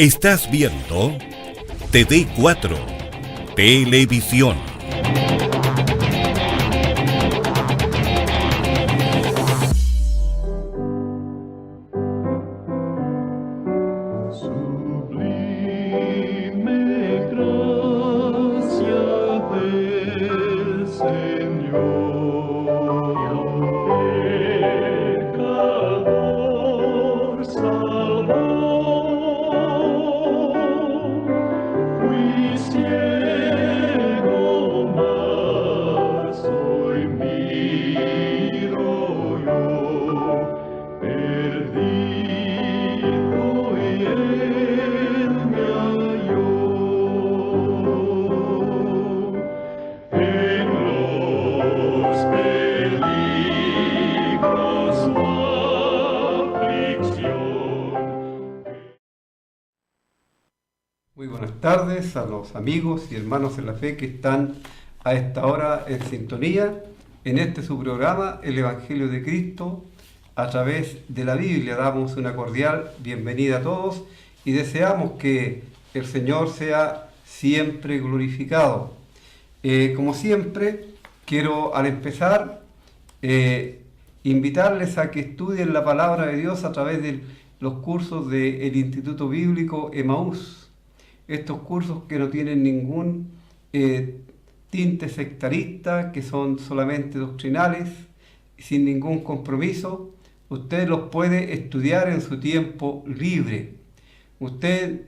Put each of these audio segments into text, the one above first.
Estás viendo TD4 Televisión. Muy buenas tardes a los amigos y hermanos en la fe que están a esta hora en sintonía en este su programa, el Evangelio de Cristo a través de la Biblia. Damos una cordial bienvenida a todos y deseamos que el Señor sea siempre glorificado. Como siempre, quiero al empezar invitarles a que estudien la palabra de Dios a través de los cursos del Instituto Bíblico Emaús. Estos cursos que no tienen ningún tinte sectarista, que son solamente doctrinales, sin ningún compromiso, usted los puede estudiar en su tiempo libre. Usted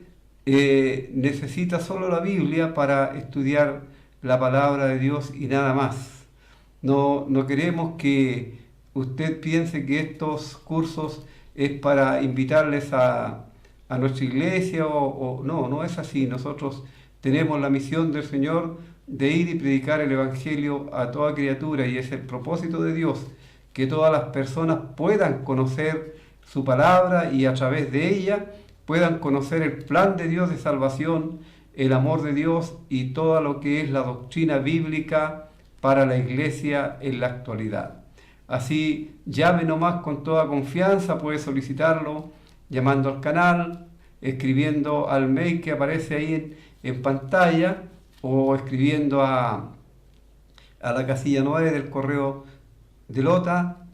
necesita solo la Biblia para estudiar la palabra de Dios y nada más. No queremos que usted piense que estos cursos es para invitarles a nuestra iglesia no es así. Nosotros tenemos la misión del Señor de ir y predicar el Evangelio a toda criatura, y es el propósito de Dios, que todas las personas puedan conocer su palabra y a través de ella puedan conocer el plan de Dios de salvación, el amor de Dios y todo lo que es la doctrina bíblica para la iglesia en la actualidad. Así, llame nomás con toda confianza, puede solicitarlo llamando al canal, escribiendo al mail que aparece ahí en pantalla, o escribiendo a la casilla 9 del correo de Lota,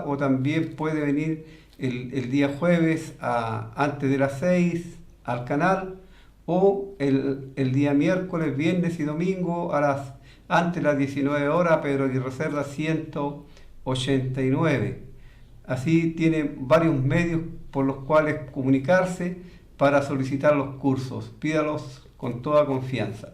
o también puede venir el día jueves antes de las 6 al canal, o el día miércoles, viernes y domingo antes de las 19 horas, Pedro Aguirre Cerda 189. Así tiene varios medios por los cuales comunicarse para solicitar los cursos. Pídalos con toda confianza.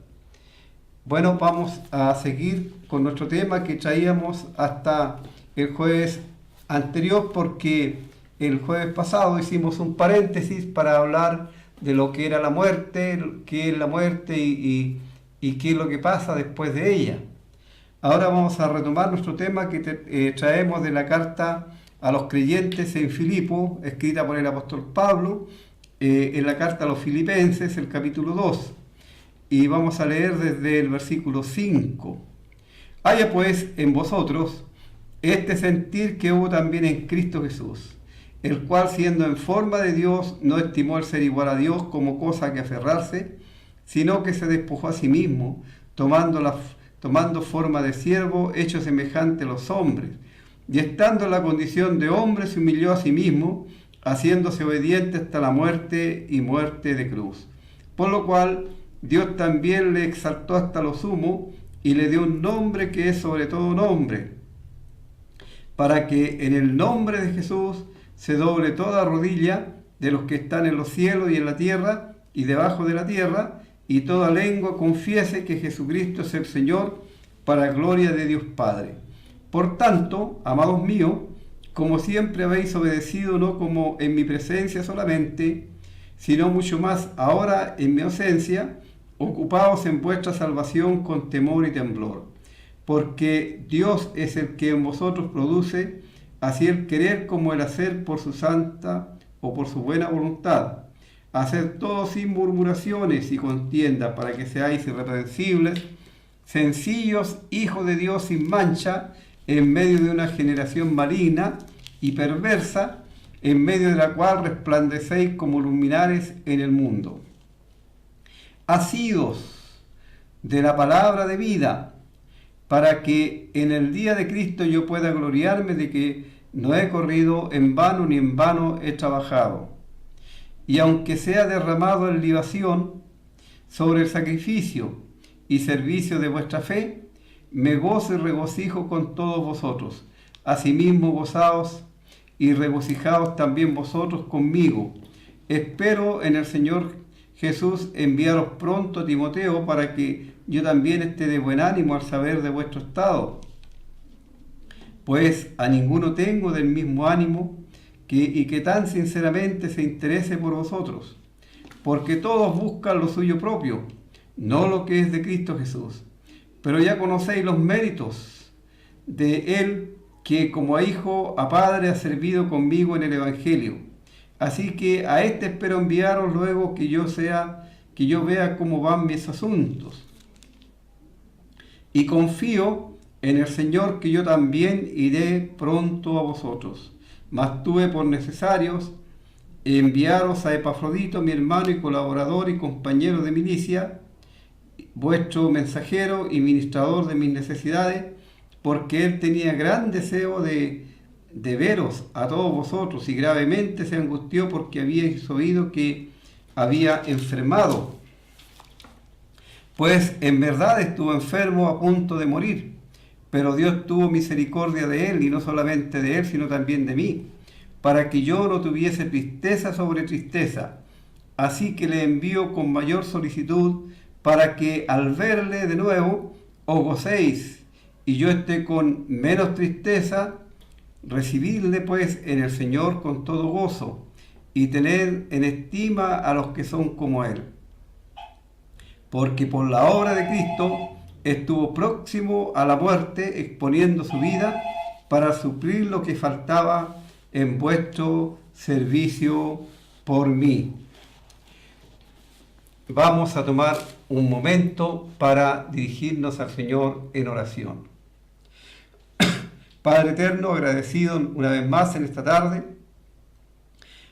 Bueno, vamos a seguir con nuestro tema que traíamos hasta el jueves anterior, porque el jueves pasado hicimos un paréntesis para hablar de lo que era la muerte, qué es la muerte y qué es lo que pasa después de ella. Ahora vamos a retomar nuestro tema que traemos de la carta a los creyentes en Filipo, escrita por el apóstol Pablo, en la carta a los Filipenses, el capítulo 2. Y vamos a leer desde el versículo 5. Haya pues en vosotros este sentir que hubo también en Cristo Jesús, el cual siendo en forma de Dios no estimó el ser igual a Dios como cosa que aferrarse, sino que se despojó a sí mismo, tomando forma de siervo, hecho semejante a los hombres, y estando en la condición de hombre se humilló a sí mismo, haciéndose obediente hasta la muerte y muerte de cruz. Por lo cual Dios también le exaltó hasta lo sumo y le dio un nombre que es sobre todo nombre, para que en el nombre de Jesús se doble toda rodilla de los que están en los cielos y en la tierra y debajo de la tierra, y toda lengua confiese que Jesucristo es el Señor, para gloria de Dios Padre. Por tanto, amados míos, como siempre habéis obedecido, no como en mi presencia solamente, sino mucho más ahora en mi ausencia, ocupaos en vuestra salvación con temor y temblor, porque Dios es el que en vosotros produce así el querer como el hacer por su santa o por su buena voluntad. Haced todo sin murmuraciones y contienda, para que seáis irreprensibles, sencillos, hijos de Dios sin mancha, en medio de una generación maligna y perversa, en medio de la cual resplandecéis como luminares en el mundo. Asidos de la palabra de vida, para que en el día de Cristo yo pueda gloriarme de que no he corrido en vano ni en vano he trabajado. Y aunque sea derramado en libación sobre el sacrificio y servicio de vuestra fe, me gozo y regocijo con todos vosotros. Asimismo gozaos y regocijaos también vosotros conmigo. Espero en el Señor Jesús enviaros pronto a Timoteo para que yo también esté de buen ánimo al saber de vuestro estado. Pues a ninguno tengo del mismo ánimo y que tan sinceramente se interese por vosotros, porque todos buscan lo suyo propio, no lo que es de Cristo Jesús. Pero ya conocéis los méritos de Él, que como a hijo, a padre, ha servido conmigo en el Evangelio. Así que a este espero enviaros luego que yo vea cómo van mis asuntos. Y confío en el Señor que yo también iré pronto a vosotros. Mas tuve por necesarios enviaros a Epafrodito, mi hermano y colaborador y compañero de milicia, vuestro mensajero y ministrador de mis necesidades, porque él tenía gran deseo de veros a todos vosotros y gravemente se angustió porque habíais oído que había enfermado. Pues en verdad estuvo enfermo a punto de morir, pero Dios tuvo misericordia de él, y no solamente de él, sino también de mí, para que yo no tuviese tristeza sobre tristeza. Así que le envío con mayor solicitud, para que al verle de nuevo os gocéis, y yo esté con menos tristeza. Recibidle pues en el Señor con todo gozo, y tened en estima a los que son como él. Porque por la obra de Cristo estuvo próximo a la muerte, exponiendo su vida para suplir lo que faltaba en vuestro servicio por mí. Vamos a tomar un momento para dirigirnos al Señor en oración. Padre eterno, agradecido una vez más en esta tarde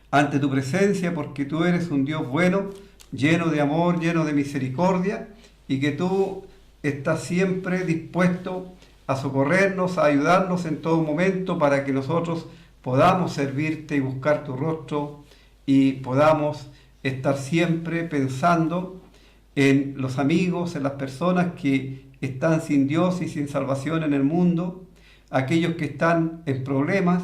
ante tu presencia, porque tú eres un Dios bueno, lleno de amor, lleno de misericordia, y que tú estás siempre dispuesto a socorrernos, a ayudarnos en todo momento para que nosotros podamos servirte y buscar tu rostro y podamos estar siempre pensando en los amigos, en las personas que están sin Dios y sin salvación en el mundo, aquellos que están en problemas,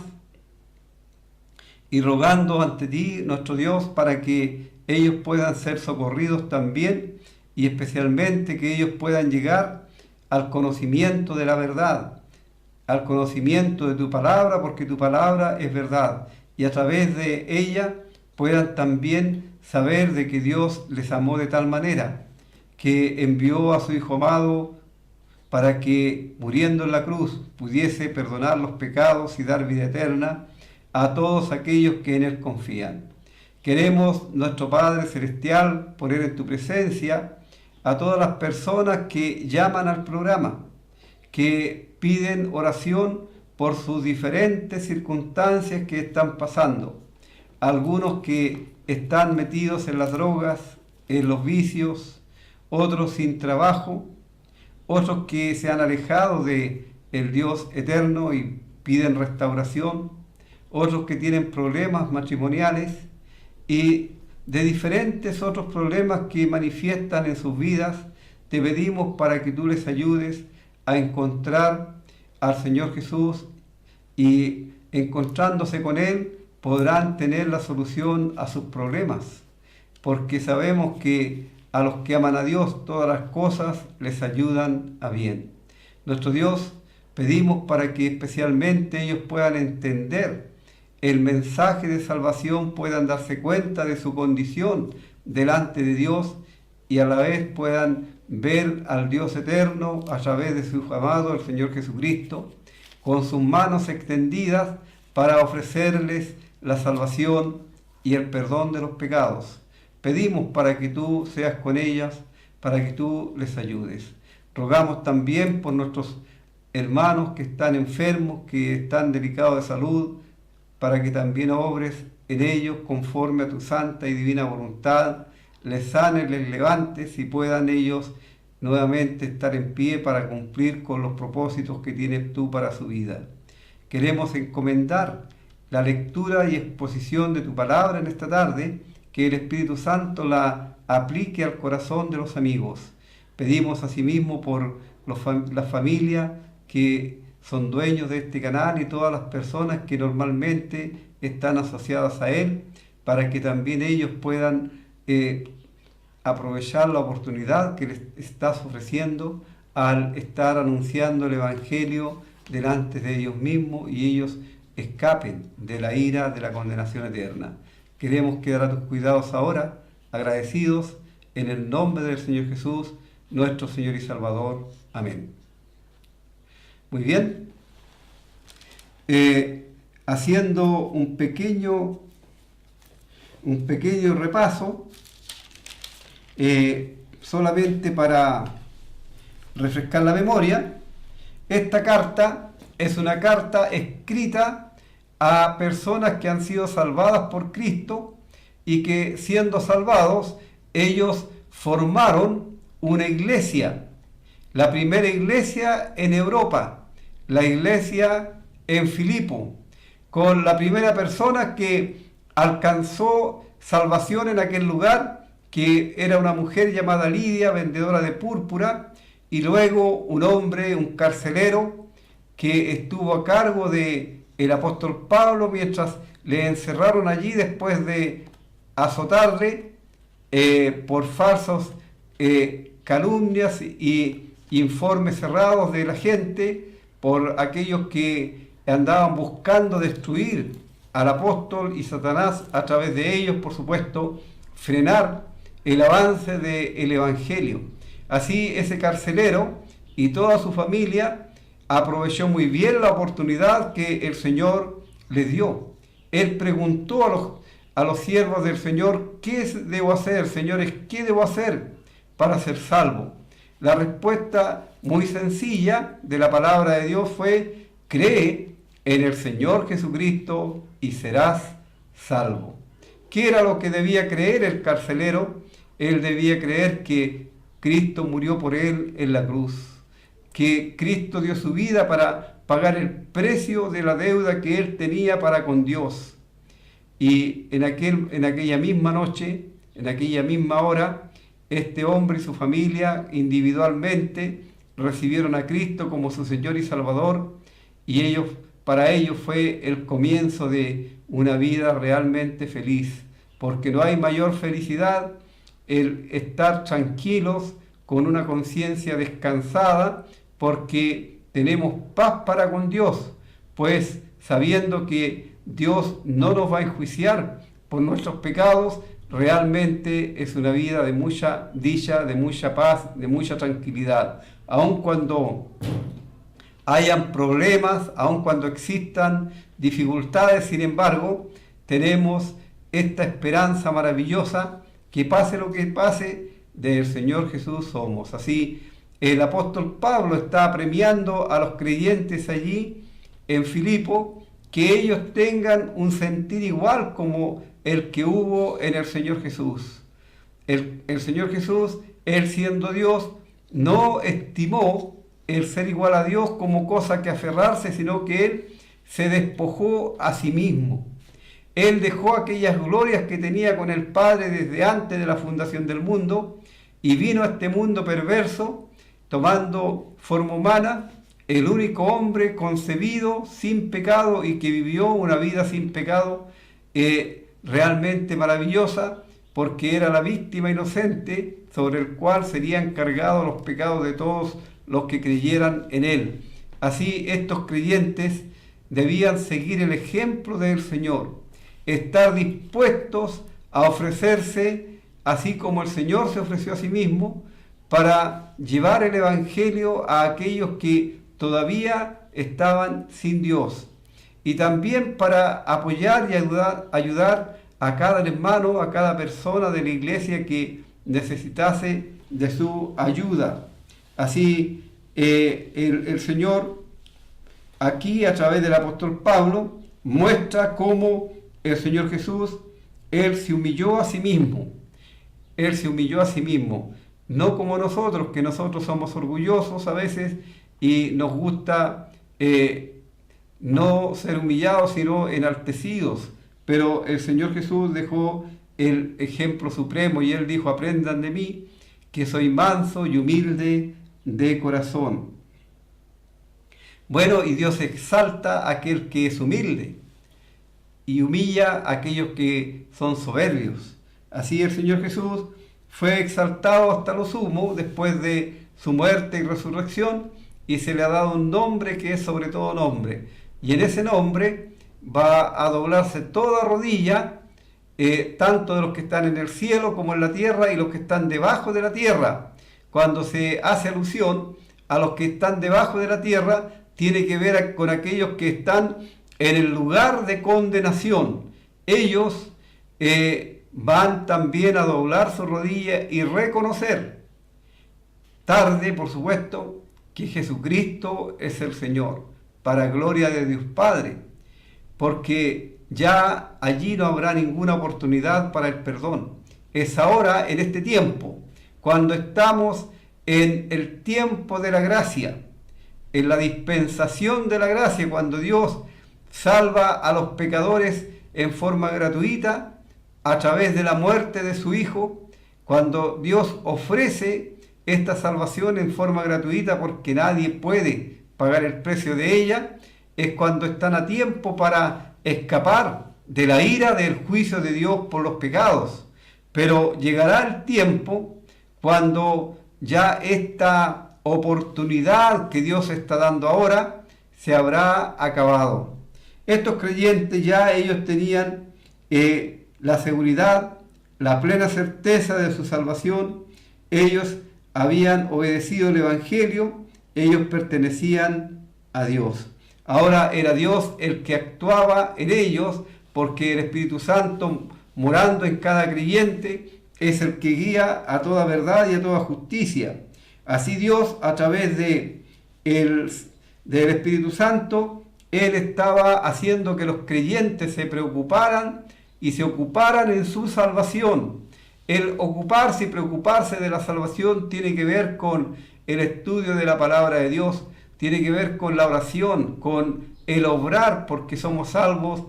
y rogando ante ti, nuestro Dios, para que ellos puedan ser socorridos también, y especialmente que ellos puedan llegar al conocimiento de la verdad, al conocimiento de tu palabra, porque tu palabra es verdad, y a través de ella puedan también saber de que Dios les amó de tal manera que envió a su Hijo amado para que, muriendo en la cruz, pudiese perdonar los pecados y dar vida eterna a todos aquellos que en Él confían. Queremos, nuestro Padre Celestial, poner en tu presencia a todas las personas que llaman al programa, que piden oración por sus diferentes circunstancias que están pasando. Algunos que están metidos en las drogas, en los vicios, otros sin trabajo, otros que se han alejado de el Dios eterno y piden restauración, otros que tienen problemas matrimoniales y de diferentes otros problemas que manifiestan en sus vidas. Te pedimos para que tú les ayudes a encontrar al Señor Jesús, y encontrándose con Él podrán tener la solución a sus problemas, porque sabemos que a los que aman a Dios todas las cosas les ayudan a bien. Nuestro Dios, pedimos para que especialmente ellos puedan entender el mensaje de salvación, puedan darse cuenta de su condición delante de Dios y a la vez puedan ver al Dios eterno a través de su Hijo amado, el Señor Jesucristo, con sus manos extendidas para ofrecerles la salvación y el perdón de los pecados. Pedimos para que tú seas con ellas, para que tú les ayudes. Rogamos también por nuestros hermanos que están enfermos, que están delicados de salud, para que también obres en ellos conforme a tu santa y divina voluntad, les sanes, les levantes y puedan ellos nuevamente estar en pie para cumplir con los propósitos que tienes tú para su vida. Queremos encomendar la lectura y exposición de tu palabra en esta tarde, que el Espíritu Santo la aplique al corazón de los amigos. Pedimos asimismo por las familias que son dueños de este canal y todas las personas que normalmente están asociadas a él, para que también ellos puedan aprovechar la oportunidad que les estás ofreciendo al estar anunciando el Evangelio delante de ellos mismos y ellos escapen de la ira, de la condenación eterna. Queremos quedar a tus cuidados ahora, agradecidos en el nombre del Señor Jesús, nuestro Señor y Salvador. Amén. Muy bien. Haciendo un pequeño repaso, solamente para refrescar la memoria, esta carta es una carta escrita a personas que han sido salvadas por Cristo y que, siendo salvados, ellos formaron una iglesia, la primera iglesia en Europa, la iglesia en Filipo, con la primera persona que alcanzó salvación en aquel lugar, que era una mujer llamada Lidia, vendedora de púrpura, y luego un hombre, un carcelero, que estuvo a cargo de el apóstol Pablo mientras le encerraron allí después de azotarle por falsos calumnias y informes cerrados de la gente, por aquellos que andaban buscando destruir al apóstol y Satanás a través de ellos, por supuesto, frenar el avance del Evangelio. Así ese carcelero y toda su familia aprovechó muy bien la oportunidad que el Señor les dio. Él preguntó a los siervos del Señor: ¿qué debo hacer, señores? ¿Qué debo hacer para ser salvo? La respuesta muy sencilla de la palabra de Dios fue: cree en el Señor Jesucristo y serás salvo. ¿Qué era lo que debía creer el carcelero? Él debía creer que Cristo murió por él en la cruz, que Cristo dio su vida para pagar el precio de la deuda que él tenía para con Dios. Y en aquella misma noche, en aquella misma hora, este hombre y su familia individualmente recibieron a Cristo como su Señor y Salvador, y para ellos fue el comienzo de una vida realmente feliz, porque no hay mayor felicidad el estar tranquilos con una conciencia descansada, porque tenemos paz para con Dios, pues sabiendo que Dios no nos va a enjuiciar por nuestros pecados, realmente es una vida de mucha dicha, de mucha paz, de mucha tranquilidad. Aun cuando hayan problemas, aun cuando existan dificultades, sin embargo, tenemos esta esperanza maravillosa, que pase lo que pase, del Señor Jesús somos. Así, el apóstol Pablo está premiando a los creyentes allí en Filipo, que ellos tengan un sentir igual como el que hubo en el Señor Jesús. El Señor Jesús, Él siendo Dios, no estimó el ser igual a Dios como cosa que aferrarse, sino que Él se despojó a sí mismo. Él dejó aquellas glorias que tenía con el Padre desde antes de la fundación del mundo y vino a este mundo perverso, tomando forma humana, el único hombre concebido sin pecado y que vivió una vida sin pecado realmente maravillosa, porque era la víctima inocente sobre el cual serían cargados los pecados de todos los que creyeran en él. Así, estos creyentes debían seguir el ejemplo del Señor, estar dispuestos a ofrecerse, así como el Señor se ofreció a sí mismo, para llevar el Evangelio a aquellos que todavía estaban sin Dios, y también para apoyar y ayudar a cada hermano, a cada persona de la iglesia que necesitase de su ayuda. Así, el Señor, aquí a través del apóstol Pablo, muestra cómo el Señor Jesús, Él se humilló a sí mismo. Él se humilló a sí mismo. No como nosotros, que nosotros somos orgullosos a veces y nos gusta no ser humillados, sino enaltecidos. Pero el Señor Jesús dejó el ejemplo supremo y Él dijo: aprendan de mí, que soy manso y humilde de corazón. Bueno, y Dios exalta a aquel que es humilde y humilla a aquellos que son soberbios. Así el Señor Jesús fue exaltado hasta lo sumo después de su muerte y resurrección, y se le ha dado un nombre que es sobre todo nombre. Y en ese nombre va a doblarse toda rodilla, tanto de los que están en el cielo como en la tierra y los que están debajo de la tierra. Cuando se hace alusión a los que están debajo de la tierra, tiene que ver con aquellos que están en el lugar de condenación. Ellos van también a doblar su rodilla y reconocer, tarde por supuesto, que Jesucristo es el Señor, para gloria de Dios Padre, porque ya allí no habrá ninguna oportunidad para el perdón. Es ahora, en este tiempo, cuando estamos en el tiempo de la gracia, en la dispensación de la gracia, cuando Dios salva a los pecadores en forma gratuita a través de la muerte de su Hijo, cuando Dios ofrece esta salvación en forma gratuita porque nadie puede pagar el precio de ella, es cuando están a tiempo para escapar de la ira del juicio de Dios por los pecados. Pero llegará el tiempo cuando ya esta oportunidad que Dios está dando ahora se habrá acabado. Estos creyentes ya ellos tenían la seguridad, la plena certeza de su salvación. Ellos habían obedecido el Evangelio, ellos pertenecían a Dios. Ahora era Dios el que actuaba en ellos, porque el Espíritu Santo, morando en cada creyente, es el que guía a toda verdad y a toda justicia. Así Dios, a través del Espíritu Santo, Él estaba haciendo que los creyentes se preocuparan y se ocuparan en su salvación. El ocuparse y preocuparse de la salvación tiene que ver con el estudio de la palabra de Dios, tiene que ver con la oración, con el obrar, porque somos salvos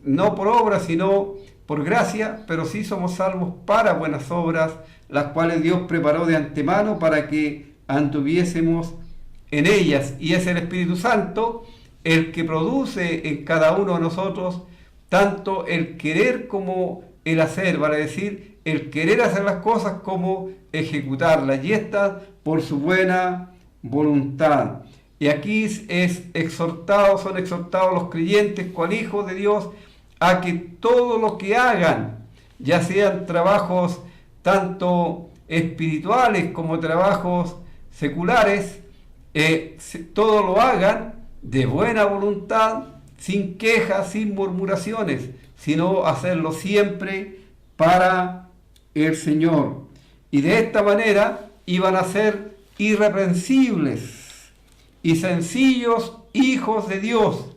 no por obra, sino por gracia, pero sí somos salvos para buenas obras, las cuales Dios preparó de antemano para que anduviésemos en ellas. Y es el Espíritu Santo el que produce en cada uno de nosotros tanto el querer como el hacer, vale decir, el querer hacer las cosas como ejecutarlas, y estas por su buena voluntad. Y aquí son exhortados los creyentes, cual hijos de Dios, a que todo lo que hagan, ya sean trabajos tanto espirituales como trabajos seculares, todo lo hagan de buena voluntad, sin quejas, sin murmuraciones, sino hacerlo siempre para el Señor. Y de esta manera iban a ser irreprensibles y sencillos hijos de Dios.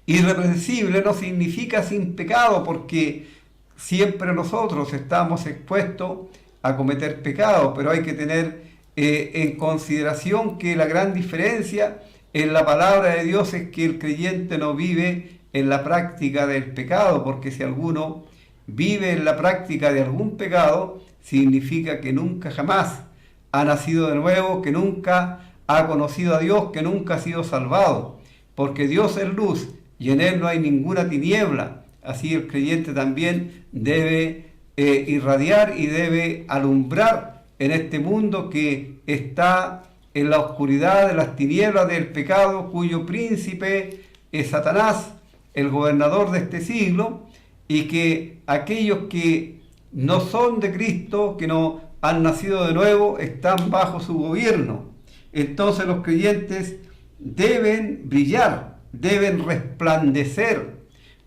Irreprensible no significa sin pecado, porque siempre nosotros estamos expuestos a cometer pecado, pero hay que tener en consideración que la gran diferencia en la palabra de Dios es que el creyente no vive en la práctica del pecado, porque si alguno vive en la práctica de algún pecado, significa que nunca jamás ha nacido de nuevo, que nunca ha conocido a Dios, que nunca ha sido salvado, porque Dios es luz y en Él no hay ninguna tiniebla. Así el creyente también debe irradiar y debe alumbrar en este mundo que está en la oscuridad de las tinieblas del pecado, cuyo príncipe es Satanás, el gobernador de este siglo, y que aquellos que no son de Cristo, que no han nacido de nuevo, están bajo su gobierno. Entonces los creyentes deben brillar, deben resplandecer,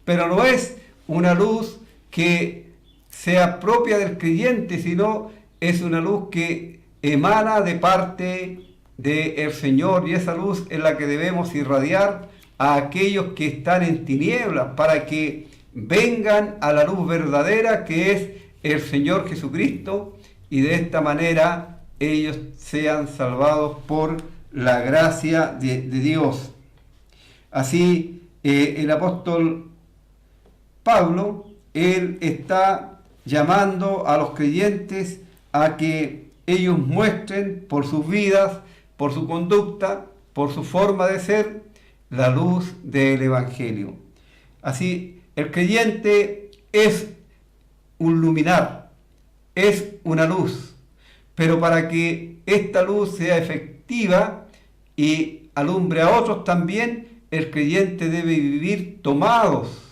pero no es una luz que sea propia del creyente, sino es una luz que emana de parte del Señor, y esa luz es la que debemos irradiar a aquellos que están en tinieblas, para que vengan a la luz verdadera que es el Señor Jesucristo, y de esta manera ellos sean salvados por la gracia de Dios. Así, el apóstol Pablo, él está llamando a los creyentes a que ellos muestren por sus vidas, por su conducta, por su forma de ser, la luz del Evangelio. Así, el creyente es un luminar, es una luz, pero para que esta luz sea efectiva y alumbre a otros también, el creyente debe vivir tomados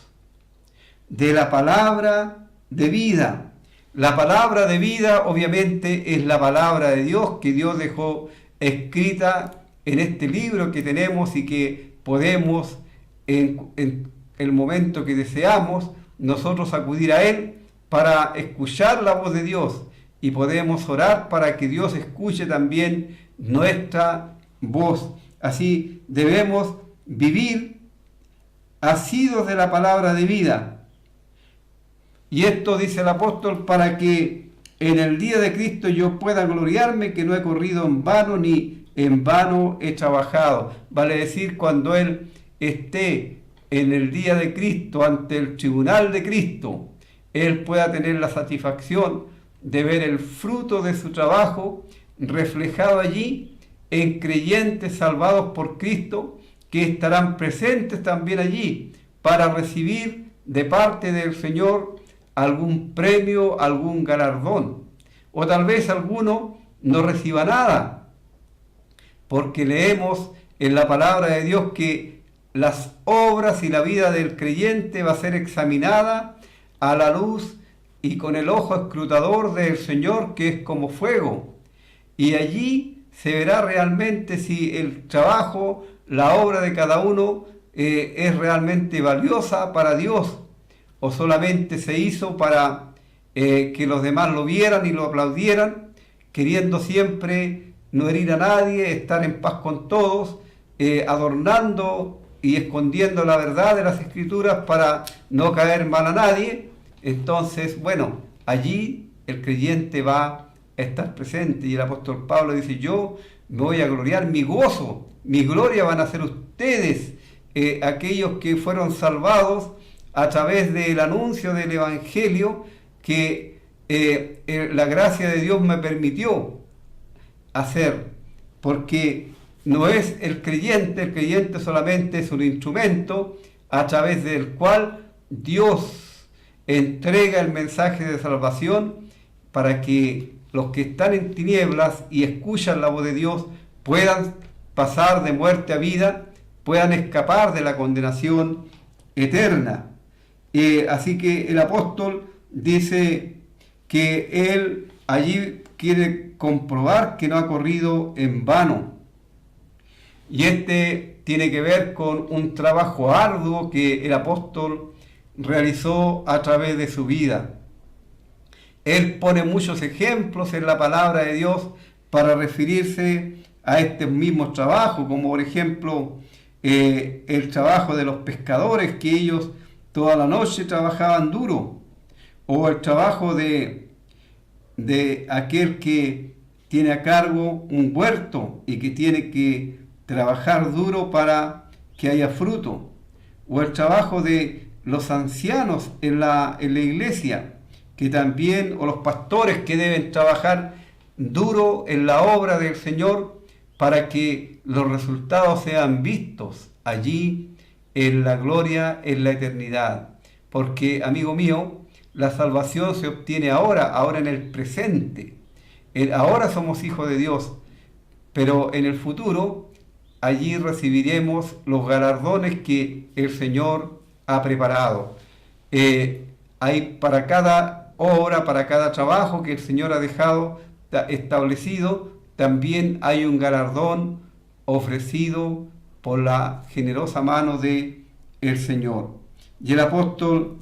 de la palabra de vida. La palabra de vida obviamente es la palabra de Dios que Dios dejó escrita en este libro que tenemos y que podemos en el momento que deseamos nosotros acudir a Él para escuchar la voz de Dios, y podemos orar para que Dios escuche también nuestra voz. Así debemos vivir asidos de la palabra de vida. Y esto dice el apóstol, para que en el día de Cristo yo pueda gloriarme, que no he corrido en vano ni en vano he trabajado. Vale decir, cuando él esté en el día de Cristo, ante el tribunal de Cristo, él pueda tener la satisfacción de ver el fruto de su trabajo reflejado allí en creyentes salvados por Cristo, que estarán presentes también allí para recibir de parte del Señor algún premio, algún galardón. O tal vez alguno no reciba nada, porque leemos en la palabra de Dios que las obras y la vida del creyente va a ser examinada a la luz y con el ojo escrutador del Señor, que es como fuego. Y allí se verá realmente si el trabajo, la obra de cada uno es realmente valiosa para Dios, o solamente se hizo para que los demás lo vieran y lo aplaudieran, queriendo siempre no herir a nadie, estar en paz con todos, adornando y escondiendo la verdad de las Escrituras para no caer mal a nadie. Entonces, bueno, allí el creyente va a estar presente, y el apóstol Pablo dice: yo me voy a gloriar, mi gozo, mi gloria van a ser ustedes, aquellos que fueron salvados a través del anuncio del Evangelio que la gracia de Dios me permitió hacer, porque no es el creyente solamente es un instrumento a través del cual Dios entrega el mensaje de salvación para que los que están en tinieblas y escuchan la voz de Dios puedan pasar de muerte a vida, puedan escapar de la condenación eterna. Así que el apóstol dice que él allí quiere comprobar que no ha corrido en vano. Y este tiene que ver con un trabajo arduo que el apóstol realizó a través de su vida. Él pone muchos ejemplos en la palabra de Dios para referirse a estos mismos trabajos, como por ejemplo el trabajo de los pescadores, que ellos toda la noche trabajaban duro, o el trabajo de aquel que tiene a cargo un huerto y que tiene que trabajar duro para que haya fruto, o el trabajo de los ancianos en la iglesia, que también, o los pastores que deben trabajar duro en la obra del Señor para que los resultados sean vistos allí en la gloria, en la eternidad. Porque, amigo mío, la salvación se obtiene ahora en el presente. Ahora somos hijos de Dios, pero en el futuro allí recibiremos los galardones que el Señor ha preparado. Hay para cada obra, para cada trabajo que el Señor ha dejado establecido, también hay un galardón ofrecido por la generosa mano de el Señor. Y el apóstol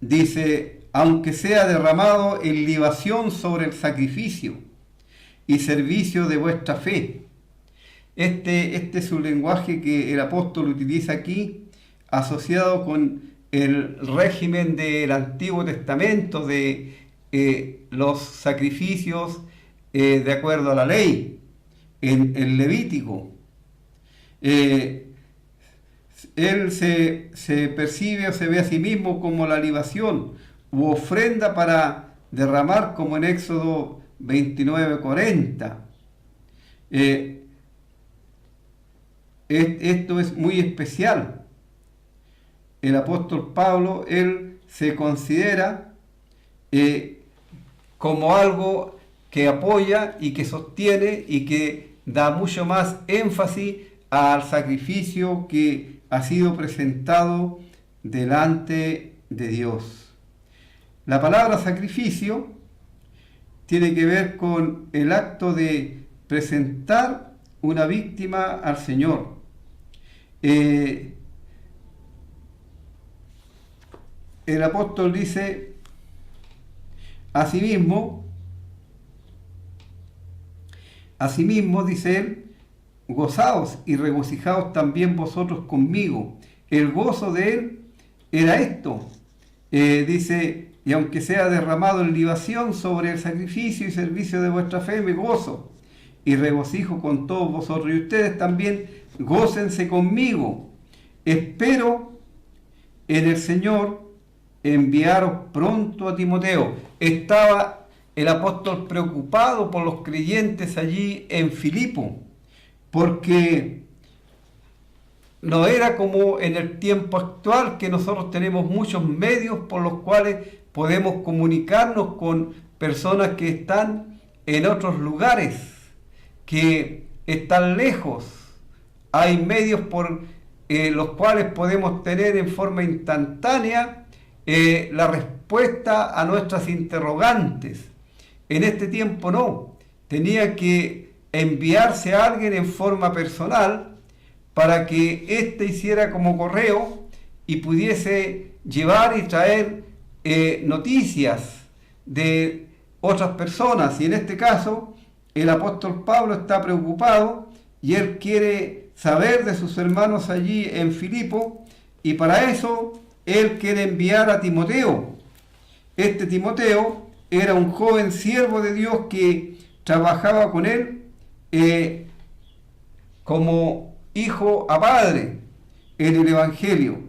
dice: aunque sea derramado en libación sobre el sacrificio y servicio de vuestra fe, Este es un lenguaje que el apóstol utiliza aquí, asociado con el régimen del Antiguo Testamento, de los sacrificios de acuerdo a la ley, en el Levítico. Él se percibe o se ve a sí mismo como la libación u ofrenda para derramar, como en Éxodo 29:40. Esto es muy especial. El apóstol Pablo, él se considera como algo que apoya y que sostiene y que da mucho más énfasis al sacrificio que ha sido presentado delante de Dios. La palabra sacrificio tiene que ver con el acto de presentar una víctima al Señor. El apóstol dice, asimismo, dice él, gozaos y regocijaos también vosotros conmigo. El gozo de él era esto, dice, y aunque sea derramado en libación sobre el sacrificio y servicio de vuestra fe, me gozo y regocijo con todos vosotros, y ustedes también gócense conmigo. Espero en el Señor enviaros pronto a Timoteo. Estaba el apóstol preocupado por los creyentes allí en Filipo, porque no era como en el tiempo actual, que nosotros tenemos muchos medios por los cuales podemos comunicarnos con personas que están en otros lugares, que están lejos. Hay medios por los cuales podemos tener en forma instantánea la respuesta a nuestras interrogantes. En este tiempo no, tenía que enviarse a alguien en forma personal para que éste hiciera como correo y pudiese llevar y traer noticias de otras personas. Y en este caso, el apóstol Pablo está preocupado y él quiere saber de sus hermanos allí en Filipo, y para eso él quiere enviar a Timoteo. Este Timoteo era un joven siervo de Dios que trabajaba con él como hijo a padre en el Evangelio,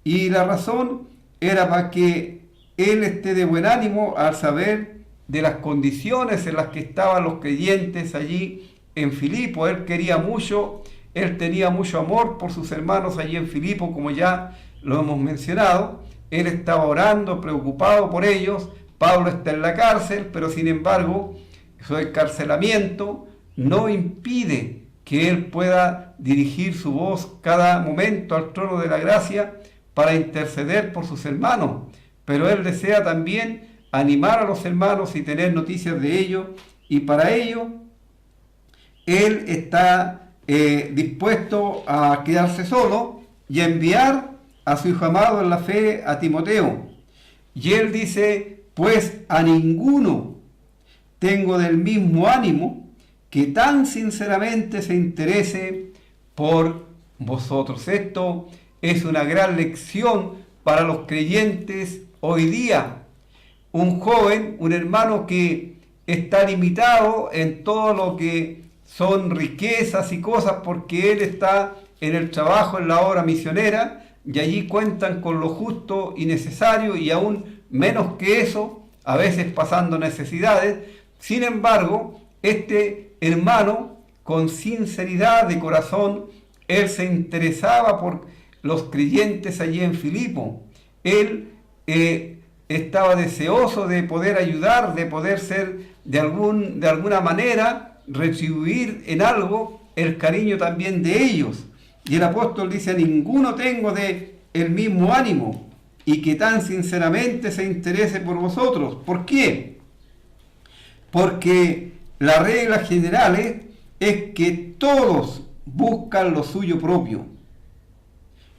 y la razón era para que él esté de buen ánimo al saber de las condiciones en las que estaban los creyentes allí en Filipo. Él quería mucho, él tenía mucho amor por sus hermanos allí en Filipo, como ya lo hemos mencionado. Él estaba orando, preocupado por ellos. Pablo está en la cárcel, pero sin embargo, su encarcelamiento no impide que él pueda dirigir su voz cada momento al trono de la gracia para interceder por sus hermanos. Pero él desea también animar a los hermanos y tener noticias de ellos, y para ello él está dispuesto a quedarse solo y a enviar a su hijo amado en la fe, a Timoteo. Y él dice, pues a ninguno tengo del mismo ánimo que tan sinceramente se interese por vosotros. Esto es una gran lección para los creyentes hoy día. Un joven, un hermano que está limitado en todo lo que son riquezas y cosas, porque él está en el trabajo, en la obra misionera, y allí cuentan con lo justo y necesario, y aún menos que eso, a veces pasando necesidades. Sin embargo, este hermano, con sinceridad de corazón, él se interesaba por los creyentes allí en Filipo. Él estaba deseoso de poder ayudar, de poder ser de alguna manera, retribuir en algo el cariño también de ellos. Y el apóstol dice, a ninguno tengo de el mismo ánimo y que tan sinceramente se interese por vosotros. ¿Por qué? Porque la regla general es que todos buscan lo suyo propio.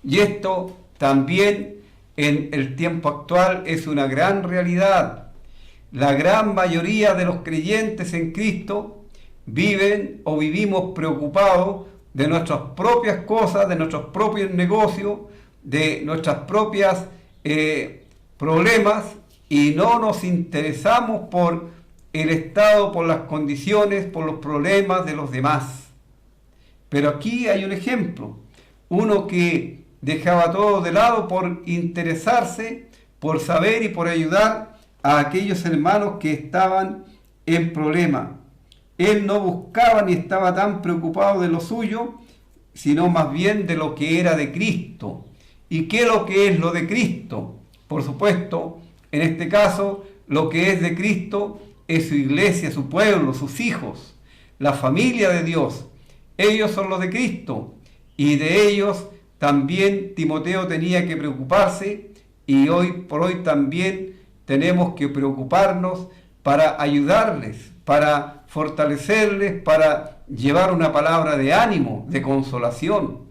Y esto también en el tiempo actual es una gran realidad. La gran mayoría de los creyentes en Cristo viven o vivimos preocupados de nuestras propias cosas, de nuestros propios negocios, de nuestras propias problemas, y no nos interesamos por el estado, por las condiciones, por los problemas de los demás. Pero aquí hay un ejemplo, uno que dejaba todo de lado por interesarse, por saber y por ayudar a aquellos hermanos que estaban en problema. Él no buscaba ni estaba tan preocupado de lo suyo, sino más bien de lo que era de Cristo. ¿Y qué es lo que es lo de Cristo? Por supuesto, en este caso, lo que es de Cristo es su iglesia, su pueblo, sus hijos, la familia de Dios. Ellos son los de Cristo, y de ellos también Timoteo tenía que preocuparse, y hoy por hoy también tenemos que preocuparnos para ayudarles, para fortalecerles, para llevar una palabra de ánimo, de consolación,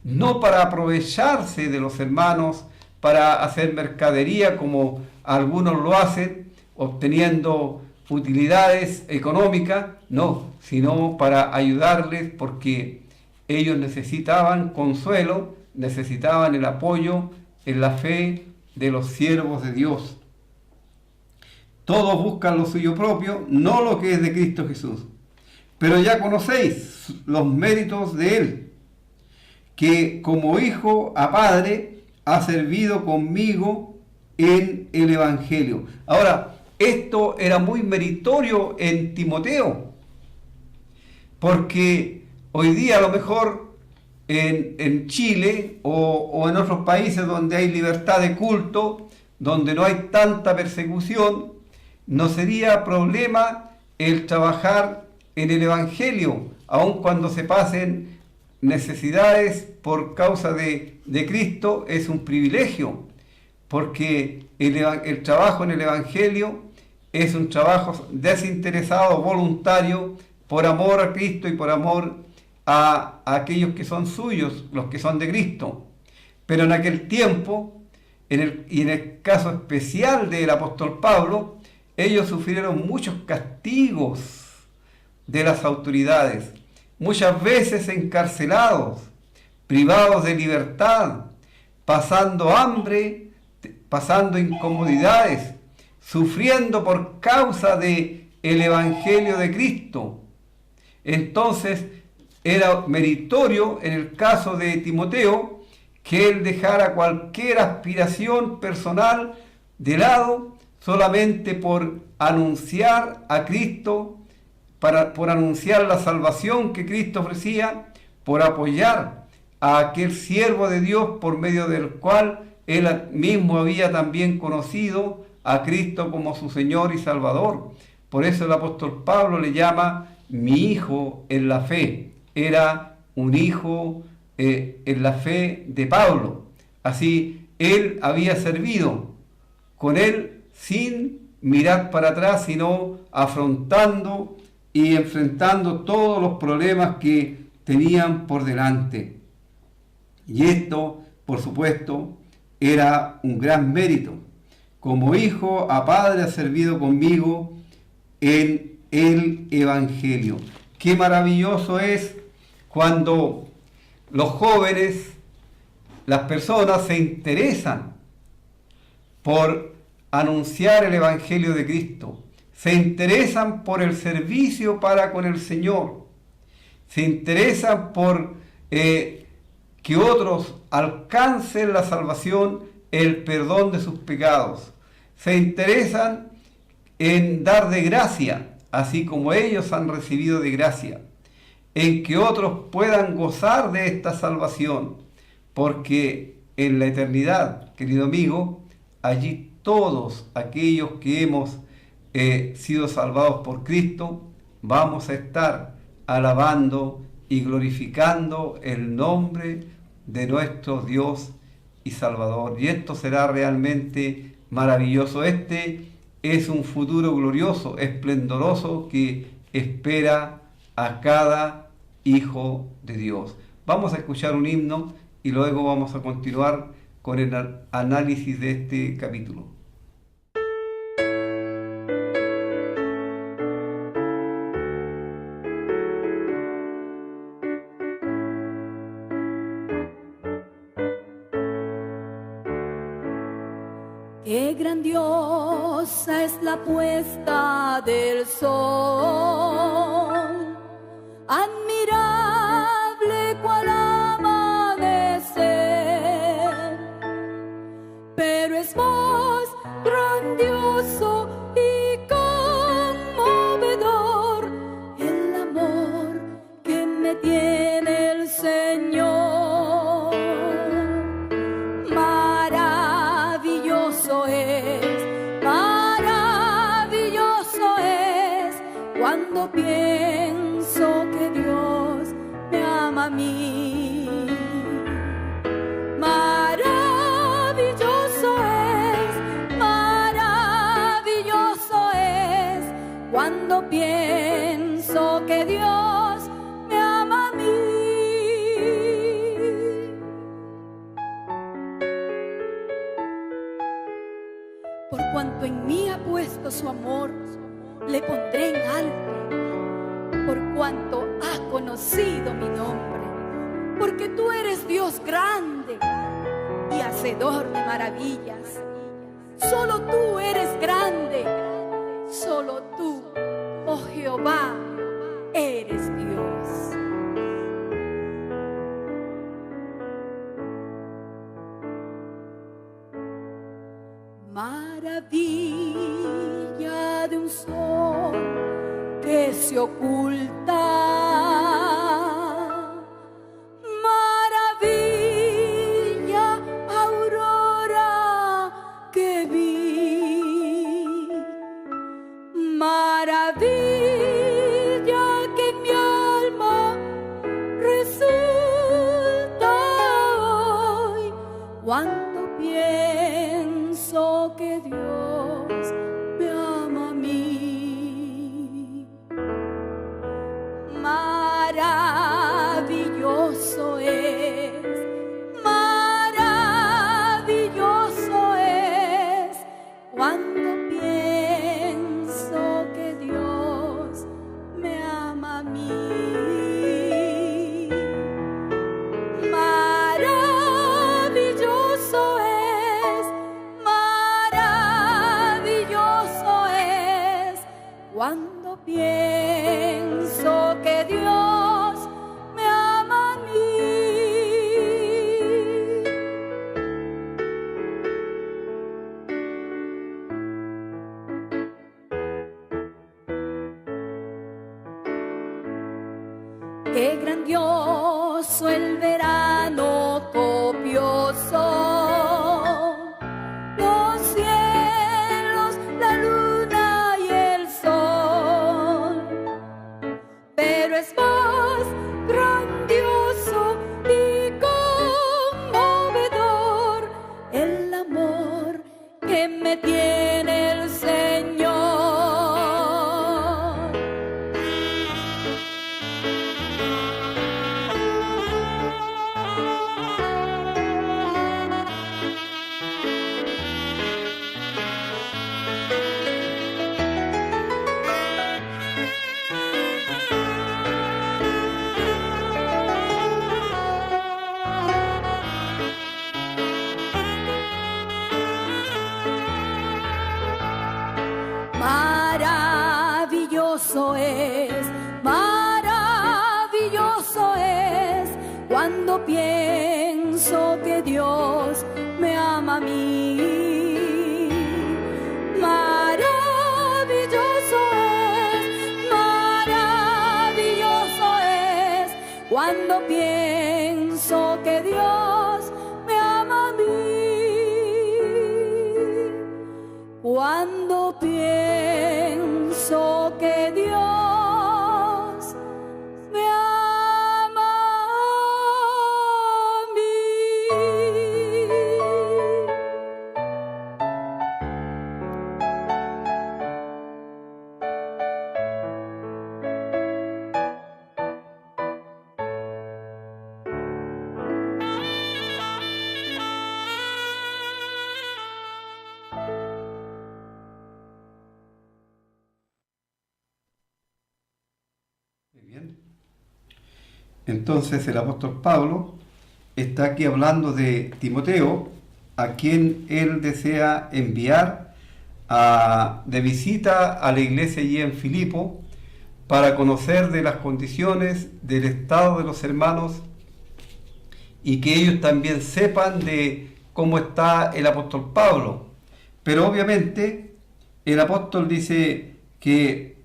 no para aprovecharse de los hermanos, para hacer mercadería como algunos lo hacen, obteniendo utilidades económicas, no, sino para ayudarles, porque ellos necesitaban consuelo, necesitaban el apoyo en la fe de los siervos de Dios. Todos buscan lo suyo propio, no lo que es de Cristo Jesús. Pero ya conocéis los méritos de Él, que como hijo a padre ha servido conmigo en el Evangelio. Ahora, esto era muy meritorio en Timoteo, porque hoy día a lo mejor en Chile o en otros países donde hay libertad de culto, donde no hay tanta persecución, no sería problema el trabajar en el Evangelio, aun cuando se pasen necesidades por causa de Cristo. Es un privilegio, porque el trabajo en el Evangelio es un trabajo desinteresado, voluntario, por amor a Cristo y por amor a aquellos que son suyos, los que son de Cristo. Pero en aquel tiempo, y en el caso especial del apóstol Pablo, ellos sufrieron muchos castigos de las autoridades, muchas veces encarcelados, privados de libertad, pasando hambre, pasando incomodidades, sufriendo por causa del Evangelio de Cristo. Entonces era meritorio en el caso de Timoteo que él dejara cualquier aspiración personal de lado solamente por anunciar a Cristo, por anunciar la salvación que Cristo ofrecía, por apoyar a aquel siervo de Dios por medio del cual él mismo había también conocido a Cristo como su Señor y Salvador. Por eso el apóstol Pablo le llama mi hijo en la fe. Era un hijo en la fe de Pablo. Así, él había servido con él sin mirar para atrás, sino afrontando y enfrentando todos los problemas que tenían por delante. Y esto, por supuesto, era un gran mérito. Como hijo a padre ha servido conmigo en el Evangelio. Qué maravilloso es cuando los jóvenes, las personas se interesan por anunciar el Evangelio de Cristo, se interesan por el servicio para con el Señor, se interesan por que otros alcancen la salvación, el perdón de sus pecados, se interesan en dar de gracia, así como ellos han recibido de gracia, en que otros puedan gozar de esta salvación, porque en la eternidad, querido amigo, allí todos aquellos que hemos sido salvados por Cristo, vamos a estar alabando y glorificando el nombre de nuestro Dios y Salvador. Y esto será realmente maravilloso. Este es un futuro glorioso, esplendoroso, que espera a cada hijo de Dios. Vamos a escuchar un himno y luego vamos a continuar con el análisis de este capítulo. grandiosa es la puesta del sol, admirable cual amanecer, pero es más grandioso y conmovedor el amor que me tiene el Señor. Maravilloso es cuando pienso que Dios me ama a mí. Maravilloso es cuando pienso que Dios me ama a mí. Por cuanto en mí ha puesto su amor, le pondré en alto. Por cuanto ha conocido mi nombre, porque tú eres Dios grande y hacedor de maravillas. Solo tú eres grande, solo tú, oh Jehová, eres Dios. Maravilla de un sol que se oculta, maravilla, aurora que vi, maravilla que en mi alma resulta hoy cuando pienso que Dios me ama a mí. Maravilloso es cuando pienso que Dios me ama a mí. Maravilloso es cuando pienso que Dios me ama a mí. Qué grandioso el verano copioso, los cielos, la luna y el sol, pero es más grandioso y conmovedor el amor que me tiene el Señor. Maravilloso es cuando pienso que Dios me ama a mí. Maravilloso es cuando pienso que Dios me ama a mí. Cuando pienso que Dios me ama a mí. Bien. Entonces el apóstol Pablo está aquí hablando de Timoteo a quien él desea enviar de visita a la iglesia allí en Filipo, para conocer de las condiciones del estado de los hermanos y que ellos también sepan de cómo está el apóstol Pablo. Pero obviamente el apóstol dice que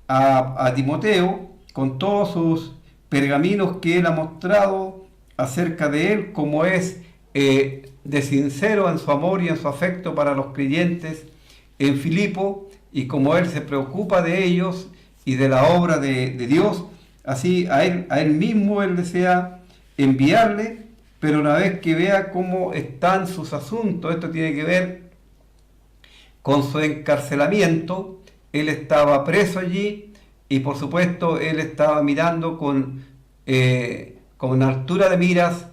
a Timoteo, con todos sus pergaminos que él ha mostrado acerca de él, como es de sincero en su amor y en su afecto para los creyentes en Filipo, y como él se preocupa de ellos y de la obra de Dios, así a él mismo él desea enviarle, pero una vez que vea cómo están sus asuntos, esto tiene que ver con su encarcelamiento. Él estaba preso allí y por supuesto él estaba mirando con altura de miras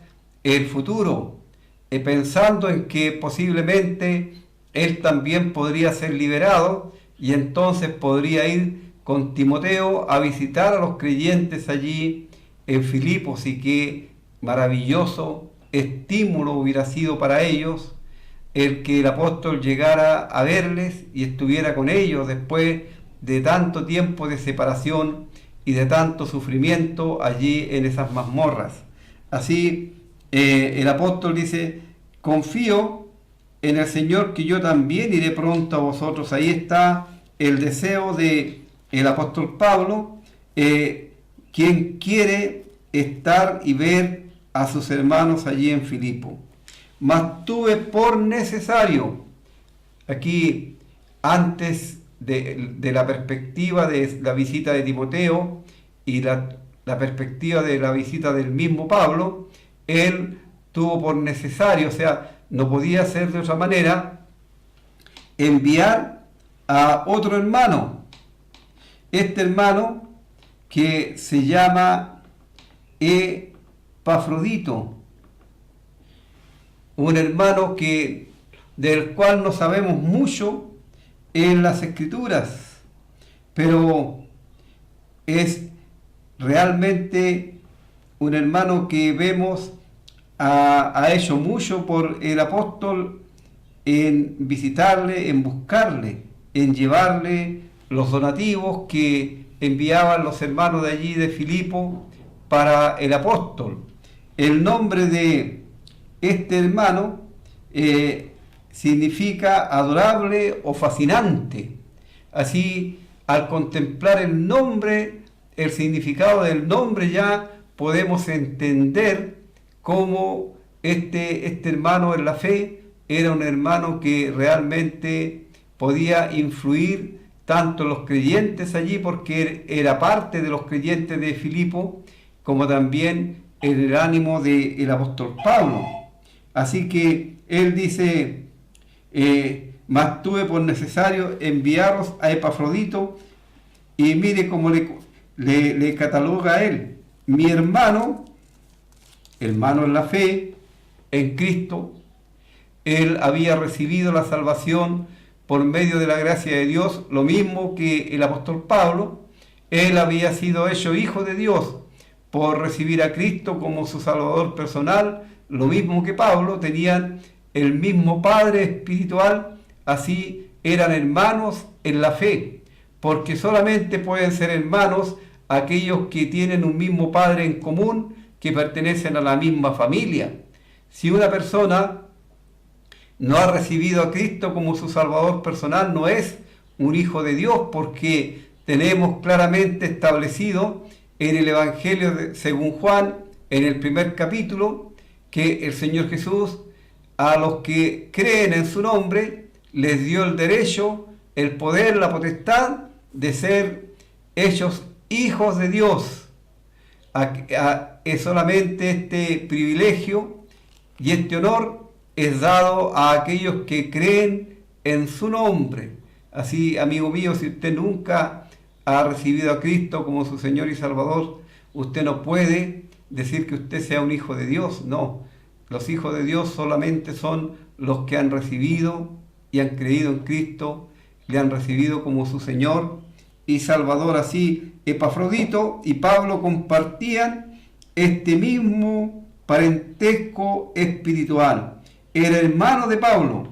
el futuro, pensando en que posiblemente él también podría ser liberado y entonces podría ir con Timoteo a visitar a los creyentes allí en Filipos, y qué maravilloso estímulo hubiera sido para ellos el que el apóstol llegara a verles y estuviera con ellos después de tanto tiempo de separación y de tanto sufrimiento allí en esas mazmorras. Así el apóstol dice: confío en el Señor que yo también iré pronto a vosotros. Ahí está el deseo de el apóstol Pablo, quien quiere estar y ver a sus hermanos allí en Filipo. Mas tuve por necesario, aquí antes de la perspectiva de la visita de Timoteo y la perspectiva de la visita del mismo Pablo, él tuvo por necesario, o sea, no podía ser de otra manera, enviar a otro hermano. Este hermano, que se llama Epafrodito, un hermano del cual no sabemos mucho en las Escrituras, pero es realmente un hermano que vemos ha hecho mucho por el apóstol en visitarle, en buscarle, en llevarle los donativos que enviaban los hermanos de allí de Filipo para el apóstol. El nombre de este hermano significa adorable o fascinante. Así, al contemplar el nombre, el significado del nombre, ya podemos entender cómo este hermano en la fe era un hermano que realmente podía influir tanto en los creyentes allí, porque era parte de los creyentes de Filipo, como también en el ánimo del apóstol Pablo. Así que él dice: mas tuve por necesario enviaros a Epafrodito, y mire cómo le cataloga a él: mi hermano en la fe en Cristo. Él había recibido la salvación por medio de la gracia de Dios, lo mismo que el apóstol Pablo. Él había sido hecho hijo de Dios por recibir a Cristo como su Salvador personal, lo mismo que Pablo. Tenían el mismo Padre espiritual, así eran hermanos en la fe, porque solamente pueden ser hermanos aquellos que tienen un mismo Padre en común, que pertenecen a la misma familia. Si una persona no ha recibido a Cristo como su Salvador personal, no es un hijo de Dios, porque tenemos claramente establecido en el Evangelio según Juan, en el primer capítulo, que el Señor Jesús a los que creen en su nombre les dio el derecho, el poder, la potestad de ser hechos hijos de Dios. Es solamente este privilegio y este honor es dado a aquellos que creen en su nombre. Así, amigo mío, si usted nunca ha recibido a Cristo como su Señor y Salvador, usted no puede decir que usted sea un hijo de Dios. No, los hijos de Dios solamente son los que han recibido y han creído en Cristo, le han recibido como su Señor y Salvador. Así, Epafrodito y Pablo compartían este mismo parentesco espiritual. era hermano de Pablo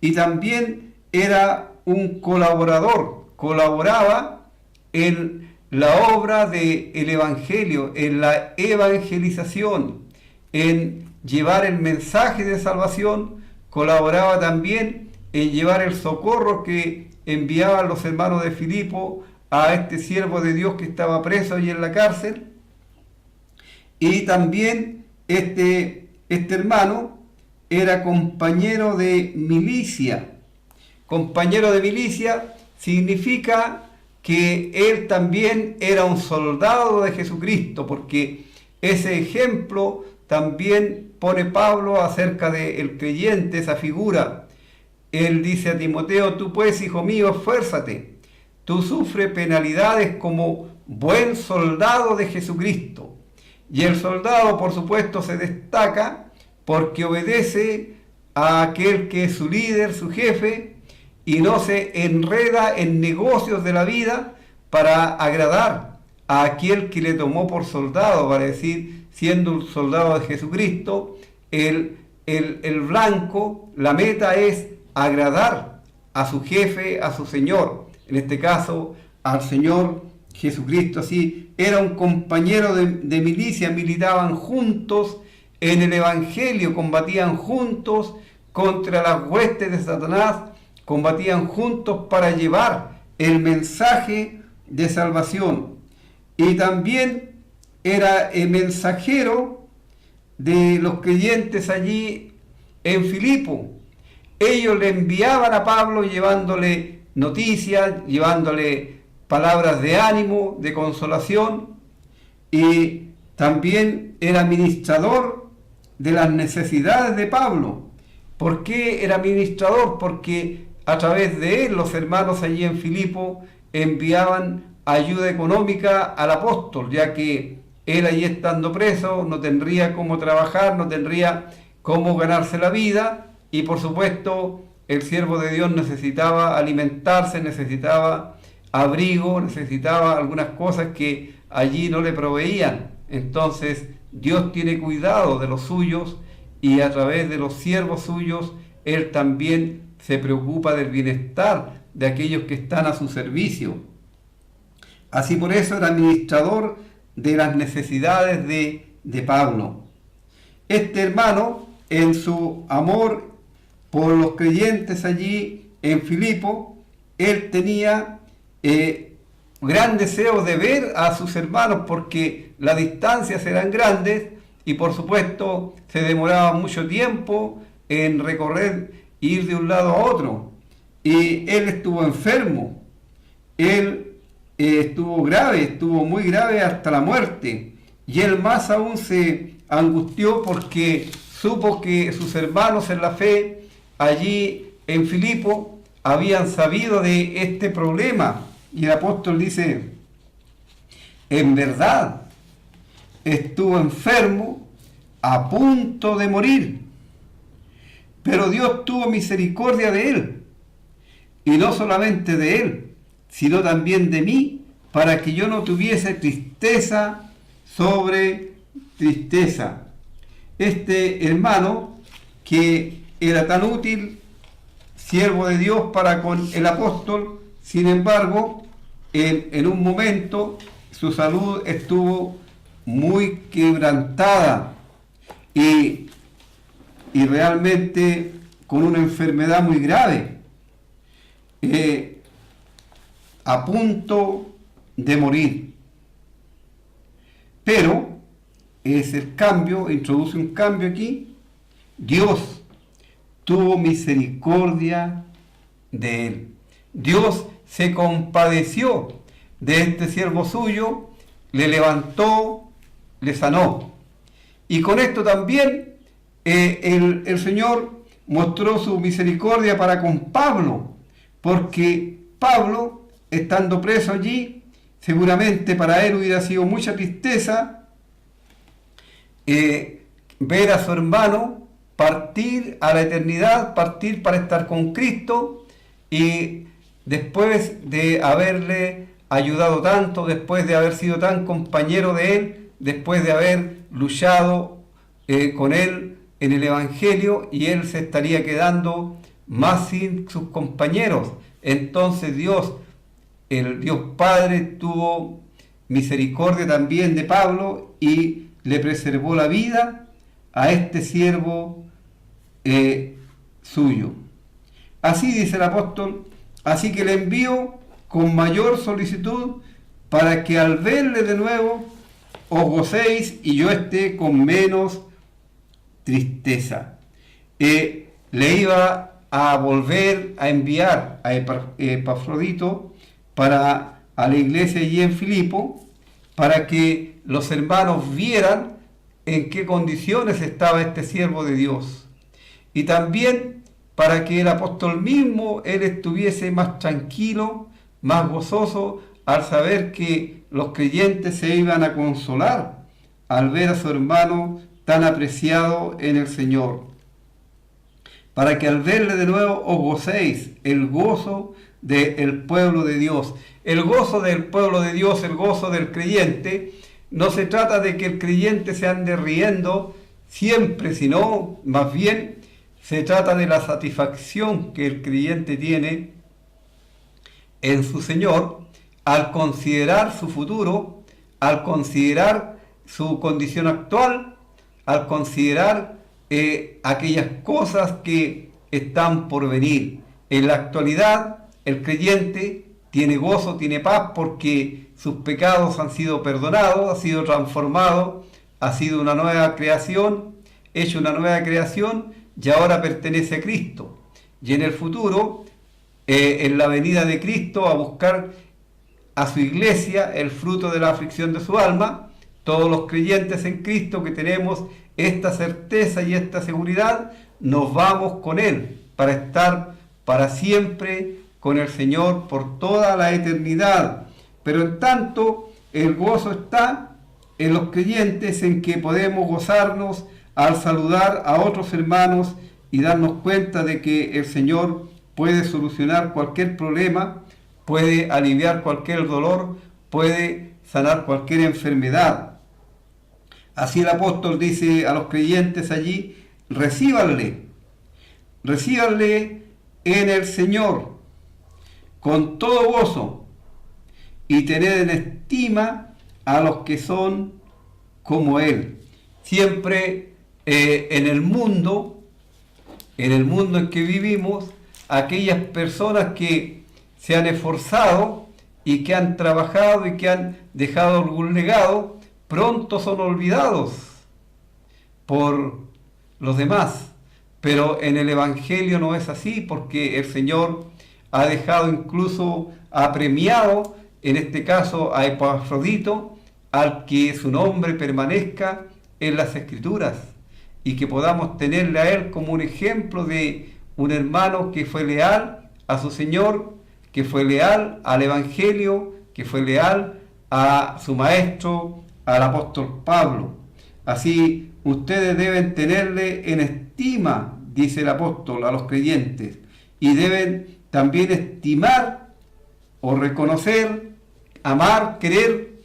y también era un colaborador, colaboraba en la obra del Evangelio, en la evangelización, en llevar el mensaje de salvación, colaboraba también en llevar el socorro que enviaban los hermanos de Filipo a este siervo de Dios que estaba preso ahí en la cárcel. Y también este hermano era compañero de milicia. Compañero de milicia significa que él también era un soldado de Jesucristo, porque ese ejemplo también pone Pablo acerca del creyente, esa figura. Él dice a Timoteo: tú pues, hijo mío, esfuérzate, tú sufres penalidades como buen soldado de Jesucristo. Y el soldado, por supuesto, se destaca porque obedece a aquel que es su líder, su jefe, y no se enreda en negocios de la vida para agradar a aquel que le tomó por soldado, para decir, siendo un soldado de Jesucristo, el blanco, la meta es agradar a su jefe, a su Señor, en este caso al Señor Jesucristo. Así, era un compañero de milicia, militaban juntos en el Evangelio, combatían juntos contra las huestes de Satanás, combatían juntos para llevar el mensaje de salvación. Y también era el mensajero de los creyentes allí en Filipo. Ellos le enviaban a Pablo llevándole noticias, llevándole palabras de ánimo, de consolación, y también era administrador de las necesidades de Pablo. ¿Por qué era administrador? Porque a través de él los hermanos allí en Filipo enviaban ayuda económica al apóstol, ya que él allí estando preso no tendría cómo trabajar, no tendría cómo ganarse la vida, y por supuesto el siervo de Dios necesitaba alimentarse, necesitaba abrigo, necesitaba algunas cosas que allí no le proveían. Entonces Dios tiene cuidado de los suyos, y a través de los siervos suyos Él también se preocupa del bienestar de aquellos que están a su servicio. Así, por eso era administrador de las necesidades de Pablo. Este hermano, en su amor por los creyentes allí en Filipo, él tenía gran deseo de ver a sus hermanos, porque las distancias eran grandes y por supuesto se demoraba mucho tiempo en recorrer, ir de un lado a otro. Y él estuvo enfermo, él estuvo grave, estuvo muy grave hasta la muerte, y él más aún se angustió porque supo que sus hermanos en la fe allí en Filipo habían sabido de este problema. Y el apóstol dice: en verdad estuvo enfermo a punto de morir, pero Dios tuvo misericordia de él, y no solamente de él, sino también de mí, para que yo no tuviese tristeza sobre tristeza. Este hermano, que era tan útil, siervo de Dios para con el apóstol, sin embargo, en un momento su salud estuvo muy quebrantada y realmente con una enfermedad muy grave, a punto de morir. Pero es el cambio, introduce un cambio aquí. Dios tuvo misericordia de él. Dios se compadeció de este siervo suyo, le levantó, le sanó. Y con esto también el Señor mostró su misericordia para con Pablo, porque Pablo, estando preso allí, seguramente para él hubiera sido mucha tristeza ver a su hermano partir a la eternidad, partir para estar con Cristo, y después de haberle ayudado tanto, después de haber sido tan compañero de él, después de haber luchado con él en el Evangelio y él se estaría quedando más sin sus compañeros. Entonces Dios, el Dios Padre, tuvo misericordia también de Pablo y le preservó la vida a este siervo suyo. Así dice el apóstol, así que le envío con mayor solicitud para que al verle de nuevo os gocéis y yo esté con menos tristeza. Le iba a volver a enviar a Epafrodito a la iglesia allí en Filipo, para que los hermanos vieran en qué condiciones estaba este siervo de Dios. Y también para que el apóstol mismo, él estuviese más tranquilo, más gozoso, al saber que los creyentes se iban a consolar al ver a su hermano tan apreciado en el Señor. Para que al verle de nuevo os gocéis, el gozo del pueblo de Dios. El gozo del pueblo de Dios, el gozo del creyente, no se trata de que el creyente se ande riendo siempre, sino más bien se trata de la satisfacción que el creyente tiene en su Señor al considerar su futuro, al considerar su condición actual, al considerar aquellas cosas que están por venir. En la actualidad, el creyente tiene gozo, tiene paz, porque sus pecados han sido perdonados, ha sido transformado, ha sido una nueva creación, hecho una nueva creación, y ahora pertenece a Cristo. Y en el futuro, en la venida de Cristo, a buscar a su iglesia el fruto de la aflicción de su alma, todos los creyentes en Cristo que tenemos esta certeza y esta seguridad, nos vamos con Él para estar para siempre con el Señor por toda la eternidad. Pero en tanto, el gozo está en los creyentes, en que podemos gozarnos al saludar a otros hermanos y darnos cuenta de que el Señor puede solucionar cualquier problema, puede aliviar cualquier dolor, puede sanar cualquier enfermedad. Así el apóstol dice a los creyentes allí, recíbanle en el Señor con todo gozo y tened en estima a los que son como Él. Siempre en el mundo en que vivimos, aquellas personas que se han esforzado y que han trabajado y que han dejado algún legado, pronto son olvidados por los demás. Pero en el Evangelio no es así, porque el Señor ha dejado incluso, ha premiado, en este caso a Epafrodito, al que su nombre permanezca en las Escrituras y que podamos tenerle a él como un ejemplo de un hermano que fue leal a su Señor, que fue leal al Evangelio, que fue leal a su maestro, al apóstol Pablo. Así ustedes deben tenerle en estima, dice el apóstol, a los creyentes, y deben también estimar o reconocer, amar, querer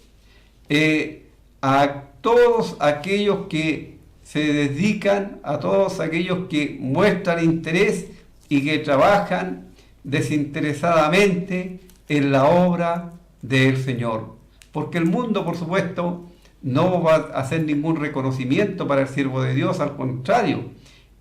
a todos aquellos que se dedican, a todos aquellos que muestran interés y que trabajan desinteresadamente en la obra del Señor. Porque el mundo, por supuesto, no va a hacer ningún reconocimiento para el siervo de Dios, al contrario,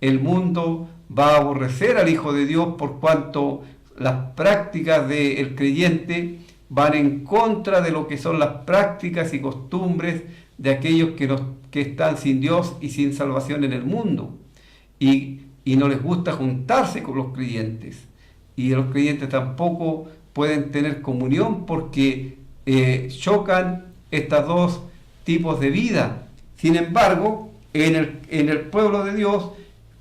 el mundo va a aborrecer al Hijo de Dios por cuanto las prácticas del creyente van en contra de lo que son las prácticas y costumbres de aquellos que están sin Dios y sin salvación en el mundo. Y no les gusta juntarse con los creyentes. Y los creyentes tampoco pueden tener comunión porque chocan estos dos tipos de vida. Sin embargo, en el pueblo de Dios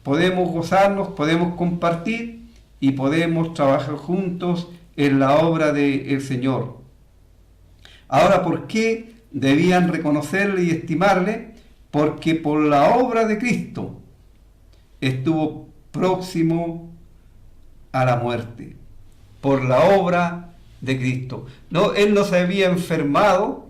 podemos gozarnos, podemos compartir y podemos trabajar juntos en la obra del Señor. Ahora, ¿por qué debían reconocerle y estimarle? Porque por la obra de Cristo estuvo próximo a la muerte. Por la obra de Cristo. No, él no se había enfermado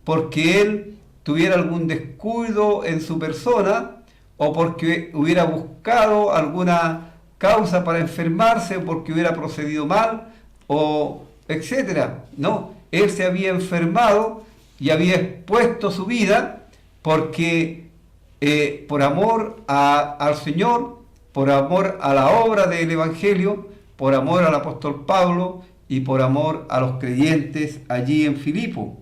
porque él tuviera algún descuido en su persona o porque hubiera buscado alguna causa para enfermarse, o porque hubiera procedido mal, o etcétera. No, él se había enfermado y había expuesto su vida porque por amor al Señor, por amor a la obra del Evangelio, por amor al apóstol Pablo y por amor a los creyentes allí en Filipo.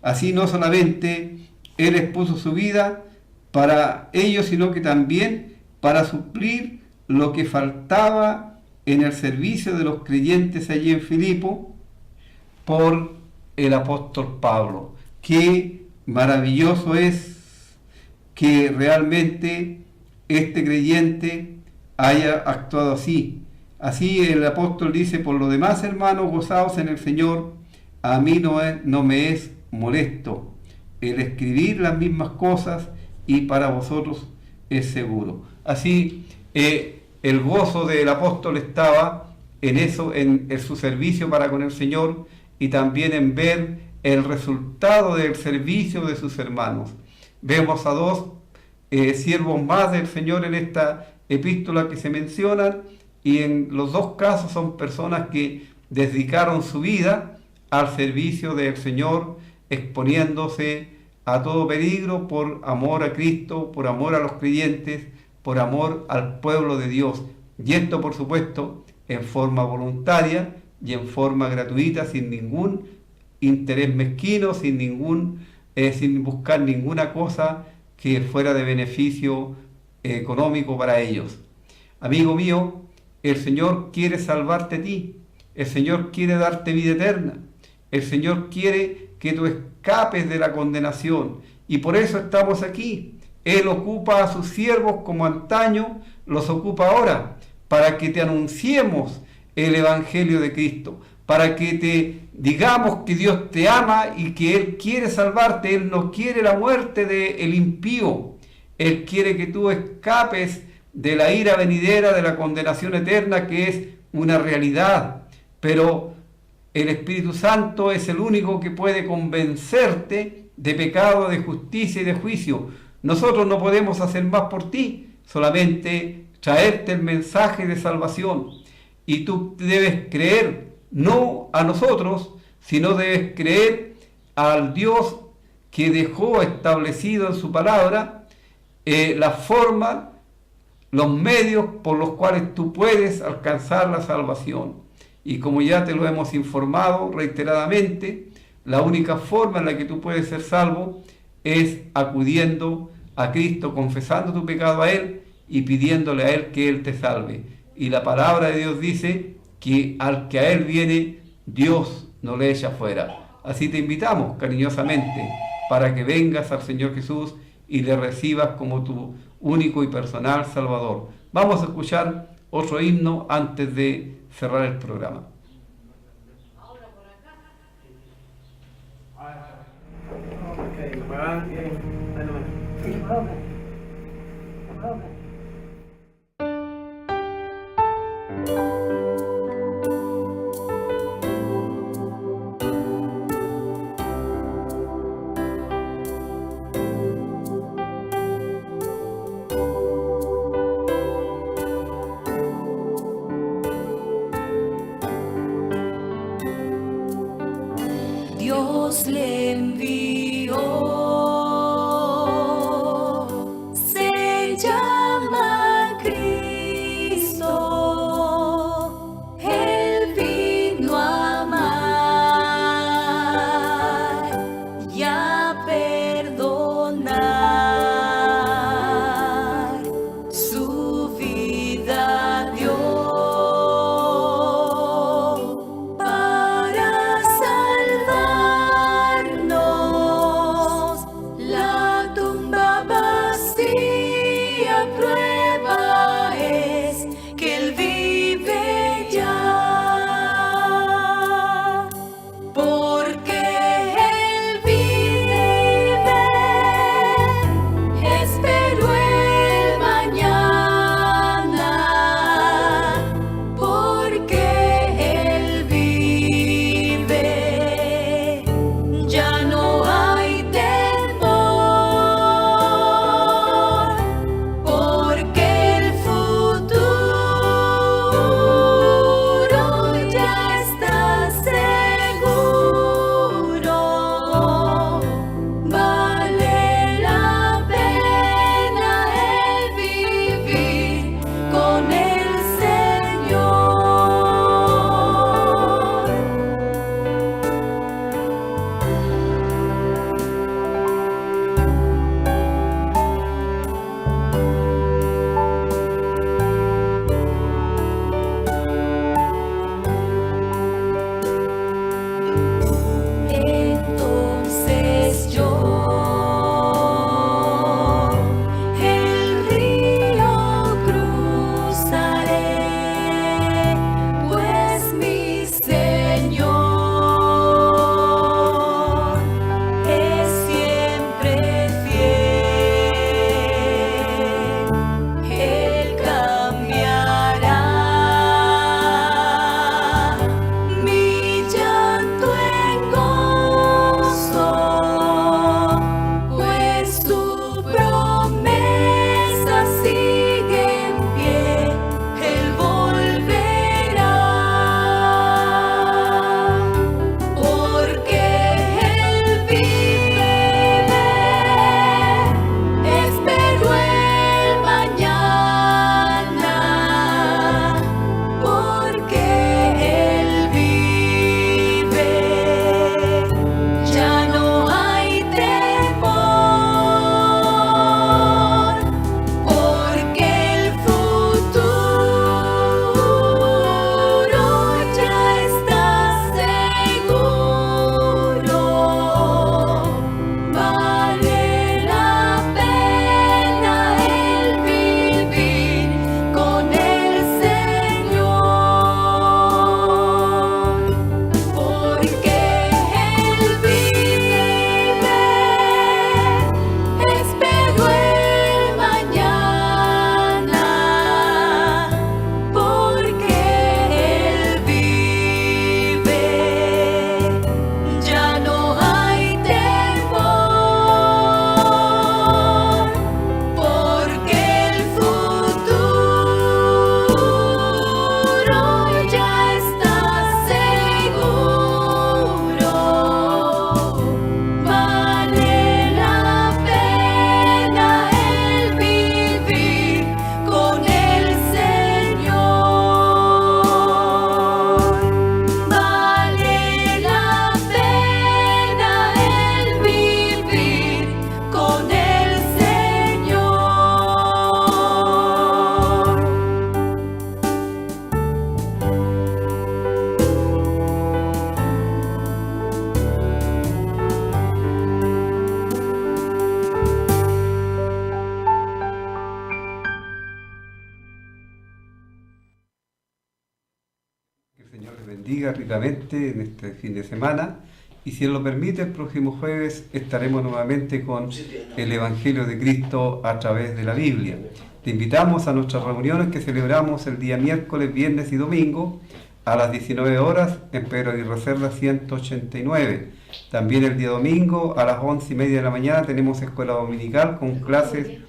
Así no solamente él expuso su vida para ellos, sino que también para suplir lo que faltaba en el servicio de los creyentes allí en Filipo por el apóstol Pablo. Qué maravilloso es que realmente este creyente haya actuado así. Así el apóstol dice: por lo demás, hermanos, gozaos en el Señor. A mí no me es molesto el escribir las mismas cosas, y para vosotros es seguro. Así el gozo del apóstol estaba en eso, en su servicio para con el Señor, y también en ver el resultado del servicio de sus hermanos. Vemos a dos siervos más del Señor en esta epístola que se mencionan, y en los dos casos son personas que dedicaron su vida al servicio del Señor, exponiéndose a todo peligro por amor a Cristo, por amor a los creyentes, por amor al pueblo de Dios. Y esto, por supuesto, en forma voluntaria y en forma gratuita, sin ningún interés mezquino, sin buscar ninguna cosa que fuera de beneficio económico para ellos. Amigo mío, el Señor quiere salvarte a ti, el Señor quiere darte vida eterna, el Señor quiere que tú escapes de la condenación, y por eso estamos aquí. Él ocupa a sus siervos como antaño los ocupa ahora, para que te anunciemos el Evangelio de Cristo, para que te digamos que Dios te ama y que Él quiere salvarte. Él no quiere la muerte del impío, Él quiere que tú escapes de la ira venidera, de la condenación eterna, que es una realidad. Pero el Espíritu Santo es el único que puede convencerte de pecado, de justicia y de juicio. Nosotros no podemos hacer más por ti, solamente traerte el mensaje de salvación. Y tú debes creer no a nosotros, sino debes creer al Dios que dejó establecido en su palabra la forma, los medios por los cuales tú puedes alcanzar la salvación. Y como ya te lo hemos informado reiteradamente, la única forma en la que tú puedes ser salvo es acudiendo a Cristo, confesando tu pecado a Él y pidiéndole a Él que Él te salve. Y la palabra de Dios dice que al que a Él viene, Dios no le echa fuera. Así te invitamos cariñosamente para que vengas al Señor Jesús y le recibas como tu único y personal Salvador. Vamos a escuchar otro himno antes de cerrar el programa. Dios le envió, se llama Cristo, Él vino a amar y a perdonar, su vida dio. les bendiga ricamente en este fin de semana. Y si Él lo permite, el próximo jueves estaremos nuevamente con el Evangelio de Cristo a través de la Biblia. Te invitamos a nuestras reuniones que celebramos el día miércoles, viernes y domingo a las 19 horas en Pedro Aguirre Cerda 189. También el día domingo a las 11:30 de la mañana tenemos escuela dominical con clases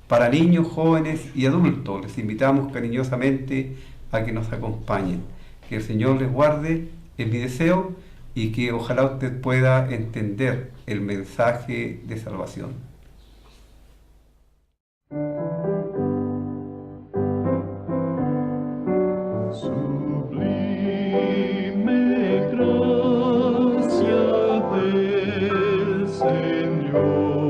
para niños, jóvenes y adultos. Les invitamos cariñosamente a que nos acompañen. Que el Señor les guarde, es mi deseo, y que ojalá usted pueda entender el mensaje de salvación. Sublime gracia del Señor.